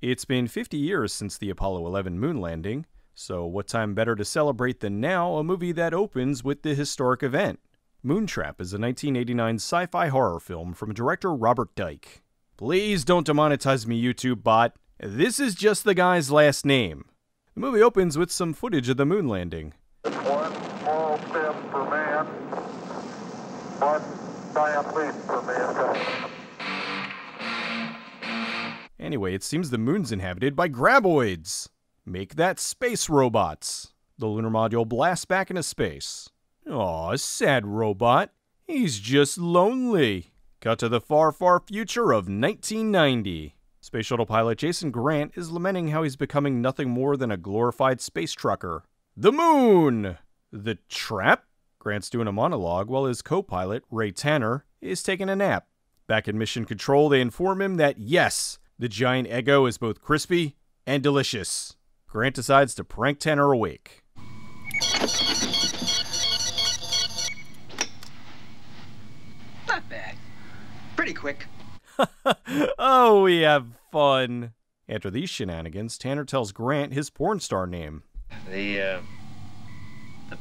It's been 50 years since the Apollo 11 moon landing, so what time better to celebrate than now a movie that opens with the historic event? Moontrap is a 1989 sci-fi horror film from director Robert Dyke. Please don't demonetize me, YouTube bot. This is just the guy's last name. The movie opens with some footage of the moon landing. It's one small step for man, one giant leap for mankind. Anyway, it seems the moon's inhabited by graboids. Make that space robots. The lunar module blasts back into space. Aw, sad robot. He's just lonely. Cut to the far, far future of 1990. Space Shuttle pilot Jason Grant is lamenting how he's becoming nothing more than a glorified space trucker. The moon! The trap? Grant's doing a monologue while his co-pilot, Ray Tanner, is taking a nap. Back in Mission Control, they inform him that yes, the giant Eggo is both crispy and delicious. Grant decides to prank Tanner awake. Not bad. Pretty quick. Oh, we have fun. After these shenanigans, Tanner tells Grant his porn star name. The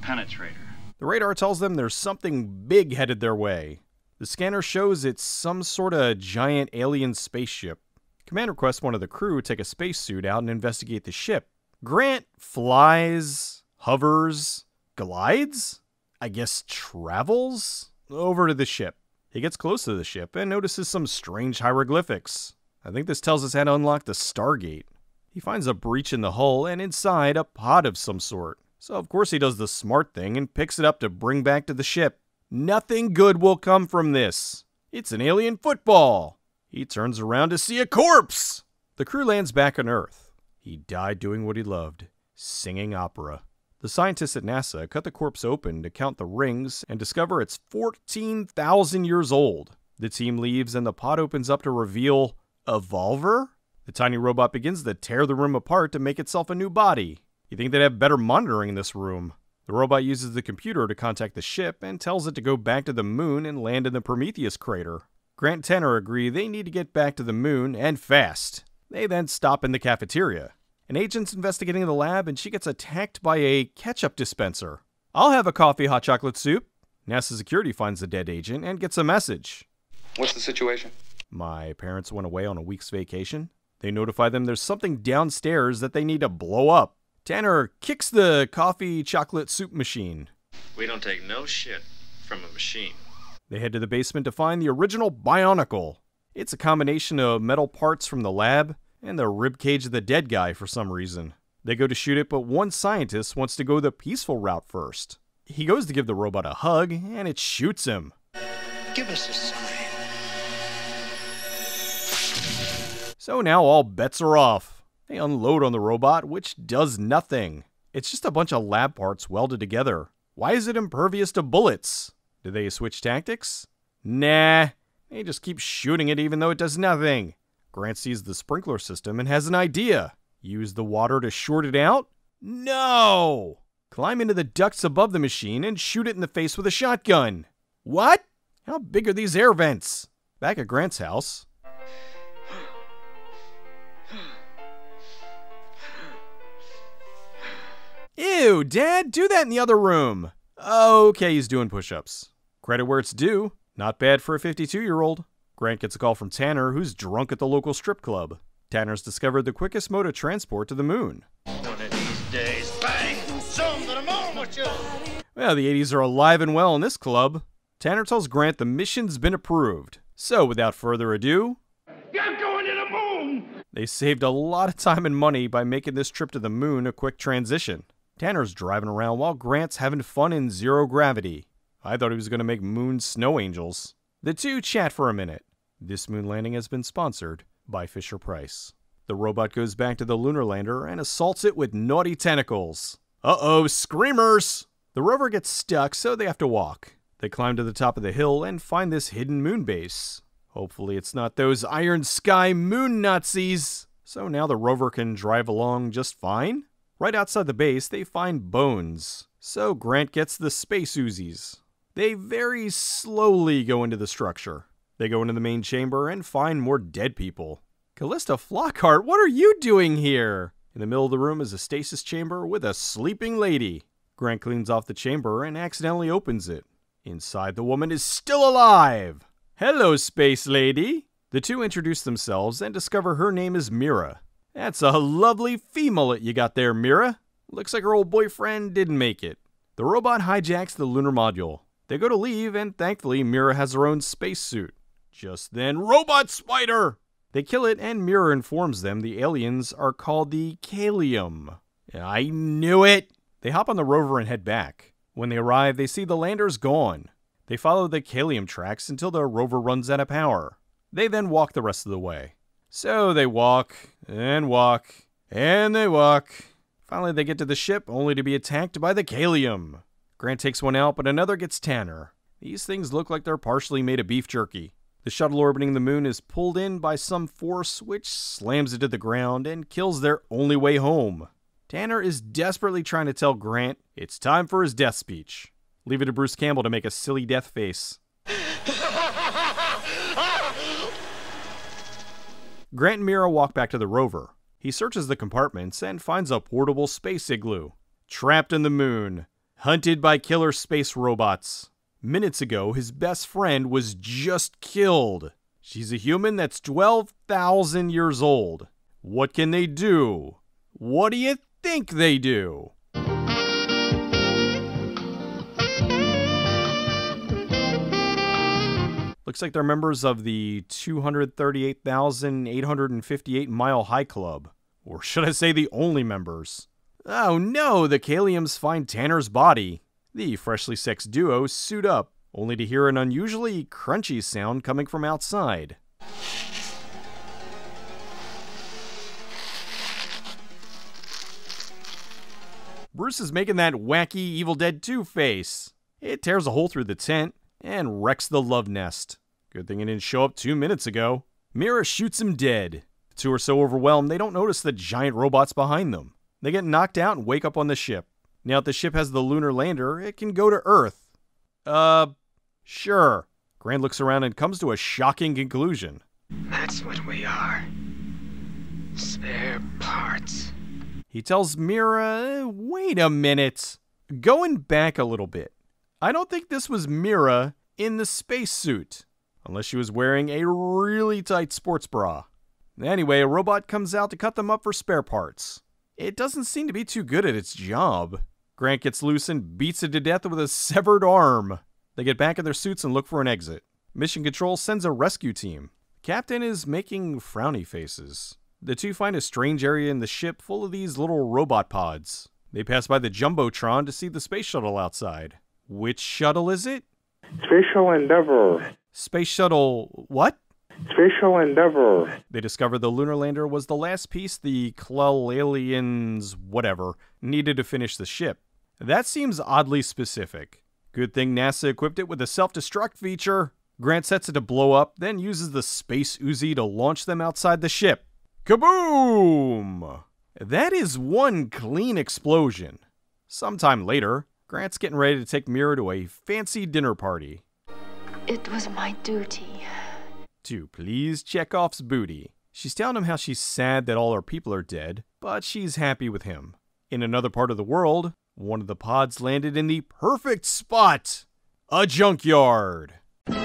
Penetrator. The radar tells them there's something big headed their way. The scanner shows it's some sort of giant alien spaceship. Command requests one of the crew take a spacesuit out and investigate the ship. Grant flies, hovers, glides, I guess travels, over to the ship. He gets close to the ship and notices some strange hieroglyphics. I think this tells us how to unlock the Stargate. He finds a breach in the hull and inside a pod of some sort. So of course he does the smart thing and picks it up to bring back to the ship. Nothing good will come from this. It's an alien football. He turns around to see a corpse. The crew lands back on Earth. He died doing what he loved, singing opera. The scientists at NASA cut the corpse open to count the rings and discover it's 14,000 years old. The team leaves and the pod opens up to reveal a Volver? The tiny robot begins to tear the room apart to make itself a new body. You think they'd have better monitoring in this room? The robot uses the computer to contact the ship and tells it to go back to the moon and land in the Prometheus crater. Grant and Tanner agree they need to get back to the moon, and fast. They then stop in the cafeteria. An agent's investigating the lab, and she gets attacked by a ketchup dispenser. I'll have a coffee, hot chocolate soup. NASA security finds the dead agent and gets a message. What's the situation? My parents went away on a week's vacation. They notify them there's something downstairs that they need to blow up. Tanner kicks the coffee chocolate soup machine. We don't take no shit from a machine. They head to the basement to find the original Bionicle. It's a combination of metal parts from the lab and the ribcage of the dead guy for some reason. They go to shoot it, but one scientist wants to go the peaceful route first. He goes to give the robot a hug, and it shoots him. Give us a sign. So now all bets are off. They unload on the robot, which does nothing. It's just a bunch of lab parts welded together. Why is it impervious to bullets? Do they switch tactics? Nah, they just keep shooting it even though it does nothing. Grant sees the sprinkler system and has an idea. Use the water to short it out? No! Climb into the ducts above the machine and shoot it in the face with a shotgun. What? How big are these air vents? Back at Grant's house. Ew, Dad, do that in the other room. Okay, he's doing push-ups. Credit where it's due. Not bad for a 52-year-old. Grant gets a call from Tanner, who's drunk at the local strip club. Tanner's discovered the quickest mode of transport to the moon. One of these days, bang! Zoom to the moon with you! Well, the 80s are alive and well in this club. Tanner tells Grant the mission's been approved. So, without further ado, You're going to the moon! they saved a lot of time and money by making this trip to the moon a quick transition. Tanner's driving around while Grant's having fun in zero gravity. I thought he was going to make moon snow angels. The two chat for a minute. This moon landing has been sponsored by Fisher-Price. The robot goes back to the lunar lander and assaults it with naughty tentacles. Uh-oh, screamers! The rover gets stuck, so they have to walk. They climb to the top of the hill and find this hidden moon base. Hopefully it's not those Iron Sky moon Nazis. So now the rover can drive along just fine. Right outside the base, they find bones. So Grant gets the space Uzis. They very slowly go into the structure. They go into the main chamber and find more dead people. Callista Flockhart, what are you doing here? In the middle of the room is a stasis chamber with a sleeping lady. Grant cleans off the chamber and accidentally opens it. Inside, the woman is still alive. Hello, space lady. The two introduce themselves and discover her name is Mira. That's a lovely female you got there, Mira. Looks like her old boyfriend didn't make it. The robot hijacks the lunar module. They go to leave, and thankfully, Mira has her own spacesuit. Just then, Robot Spider! They kill it, and Mira informs them the aliens are called the Kalium. I knew it! They hop on the rover and head back. When they arrive, they see the lander's gone. They follow the Kalium tracks until the rover runs out of power. They then walk the rest of the way. So they walk, and walk, and they walk. Finally, they get to the ship, only to be attacked by the Kalium. Grant takes one out, but another gets Tanner. These things look like they're partially made of beef jerky. The shuttle orbiting the moon is pulled in by some force which slams it to the ground and kills their only way home. Tanner is desperately trying to tell Grant it's time for his death speech. Leave it to Bruce Campbell to make a silly death face. Grant and Mira walk back to the rover. He searches the compartments and finds a portable space igloo. Trapped in the moon. Hunted by killer space robots. Minutes ago, his best friend was just killed. She's a human that's 12,000 years old. What can they do? What do you think they do? Looks like they're members of the 238,858 Mile High Club. Or should I say the only members? Oh no, the Kaliums find Tanner's body. The freshly sexed duo suit up, only to hear an unusually crunchy sound coming from outside. Bruce is making that wacky Evil Dead 2 face. It tears a hole through the tent and wrecks the love nest. Good thing it didn't show up 2 minutes ago. Mira shoots him dead. The two are so overwhelmed they don't notice the giant robots behind them. They get knocked out and wake up on the ship. Now that the ship has the lunar lander, it can go to Earth. Sure. Grant looks around and comes to a shocking conclusion. That's what we are. Spare parts. He tells Mira, wait a minute. Going back a little bit. I don't think this was Mira in the spacesuit. Unless she was wearing a really tight sports bra. Anyway, a robot comes out to cut them up for spare parts. It doesn't seem to be too good at its job. Grant gets loose and beats it to death with a severed arm. They get back in their suits and look for an exit. Mission Control sends a rescue team. Captain is making frowny faces. The two find a strange area in the ship full of these little robot pods. They pass by the Jumbotron to see the space shuttle outside. Which shuttle is it? Spatial Endeavor. Space shuttle what? Spatial Endeavor. They discovered the lunar lander was the last piece the Klel-aliens, whatever, needed to finish the ship. That seems oddly specific. Good thing NASA equipped it with a self-destruct feature. Grant sets it to blow up, then uses the Space Uzi to launch them outside the ship. Kaboom! That is one clean explosion. Sometime later, Grant's getting ready to take Mira to a fancy dinner party. It was my duty. To please Chekhov's booty. She's telling him how she's sad that all her people are dead, but she's happy with him. In another part of the world, one of the pods landed in the perfect spot! A junkyard! The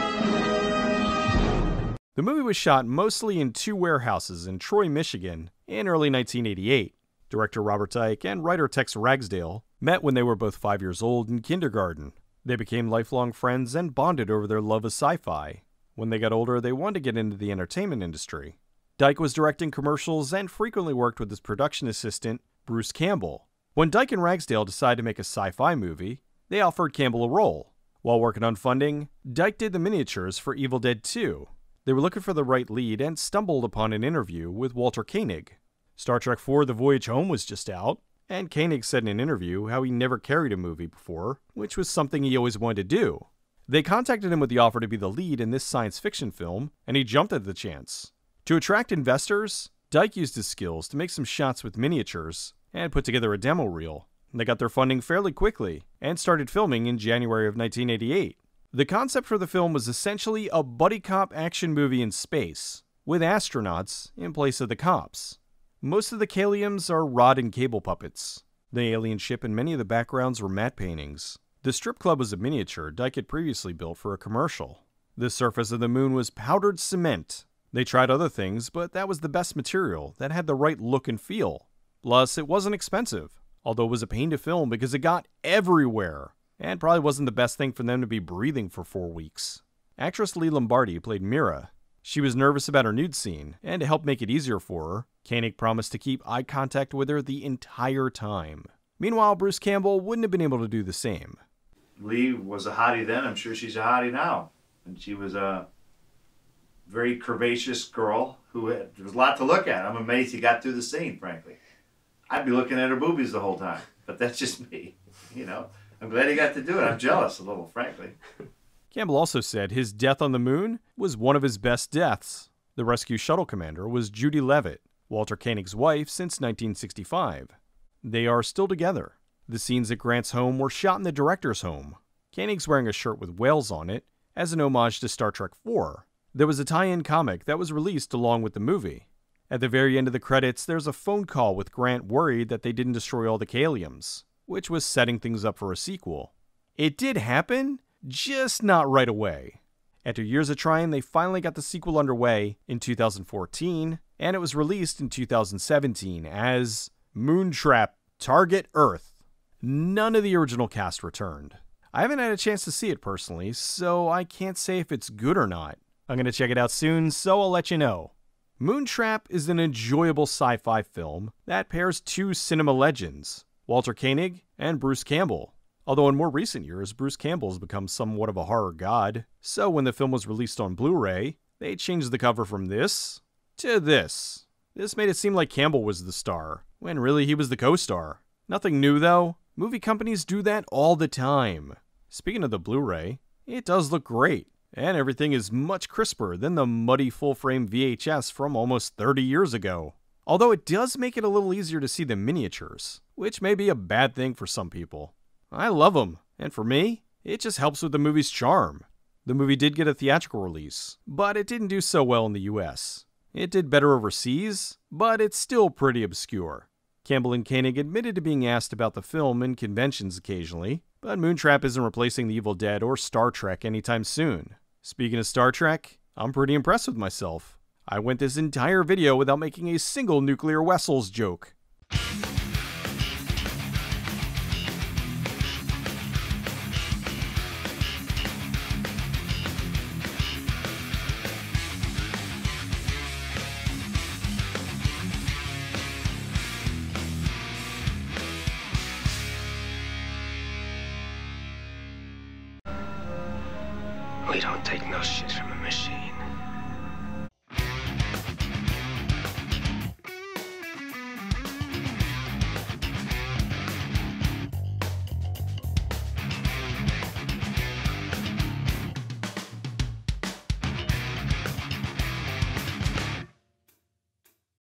movie was shot mostly in 2 warehouses in Troy, Michigan in early 1988. Director Robert Ike and writer Tex Ragsdale met when they were both 5 years old in kindergarten. They became lifelong friends and bonded over their love of sci-fi. When they got older, they wanted to get into the entertainment industry. Dyke was directing commercials and frequently worked with his production assistant, Bruce Campbell. When Dyke and Ragsdale decided to make a sci-fi movie, they offered Campbell a role. While working on funding, Dyke did the miniatures for Evil Dead 2. They were looking for the right lead and stumbled upon an interview with Walter Koenig. Star Trek IV: The Voyage Home was just out, and Koenig said in an interview how he never carried a movie before, which was something he always wanted to do. They contacted him with the offer to be the lead in this science fiction film, and he jumped at the chance. To attract investors, Dyke used his skills to make some shots with miniatures and put together a demo reel. They got their funding fairly quickly and started filming in January of 1988. The concept for the film was essentially a buddy cop action movie in space. with astronauts in place of the cops. Most of the Kaliums are rod and cable puppets. The alien ship and many of the backgrounds were matte paintings. The strip club was a miniature Dyke had previously built for a commercial. The surface of the moon was powdered cement. They tried other things, but that was the best material that had the right look and feel. Plus, it wasn't expensive, although it was a pain to film because it got everywhere, and probably wasn't the best thing for them to be breathing for 4 weeks. Actress Lee Lombardi played Mira. She was nervous about her nude scene, and to help make it easier for her, Koenig promised to keep eye contact with her the entire time. Meanwhile, Bruce Campbell wouldn't have been able to do the same. Lee was a hottie then. I'm sure she's a hottie now. And she was a very curvaceous girl who there was a lot to look at. I'm amazed he got through the scene, frankly. I'd be looking at her boobies the whole time, but that's just me. You know, I'm glad he got to do it. I'm jealous a little, frankly. Campbell also said his death on the moon was one of his best deaths. The rescue shuttle commander was Judy Leavitt, Walter Koenig's wife since 1965. They are still together. The scenes at Grant's home were shot in the director's home. Koenig's wearing a shirt with whales on it, as an homage to Star Trek IV. There was a tie-in comic that was released along with the movie. At the very end of the credits, there's a phone call with Grant worried that they didn't destroy all the Kaliums, which was setting things up for a sequel. It did happen, just not right away. After years of trying, they finally got the sequel underway in 2014, and it was released in 2017 as Moontrap: Target Earth. None of the original cast returned. I haven't had a chance to see it personally, so I can't say if it's good or not. I'm going to check it out soon, so I'll let you know. Moontrap is an enjoyable sci-fi film that pairs two cinema legends, Walter Koenig and Bruce Campbell. Although in more recent years, Bruce Campbell has become somewhat of a horror god, so when the film was released on Blu-ray, they changed the cover from this to this. This made it seem like Campbell was the star, when really he was the co-star. Nothing new though. Movie companies do that all the time. Speaking of the Blu-ray, it does look great, and everything is much crisper than the muddy full-frame VHS from almost 30 years ago. Although it does make it a little easier to see the miniatures, which may be a bad thing for some people. I love them, and for me, it just helps with the movie's charm. The movie did get a theatrical release, but it didn't do so well in the US. It did better overseas, but it's still pretty obscure. Campbell and Koenig admitted to being asked about the film in conventions occasionally, but Moontrap isn't replacing The Evil Dead or Star Trek anytime soon. Speaking of Star Trek, I'm pretty impressed with myself. I went this entire video without making a single nuclear vessels joke. We don't take no shit from a machine.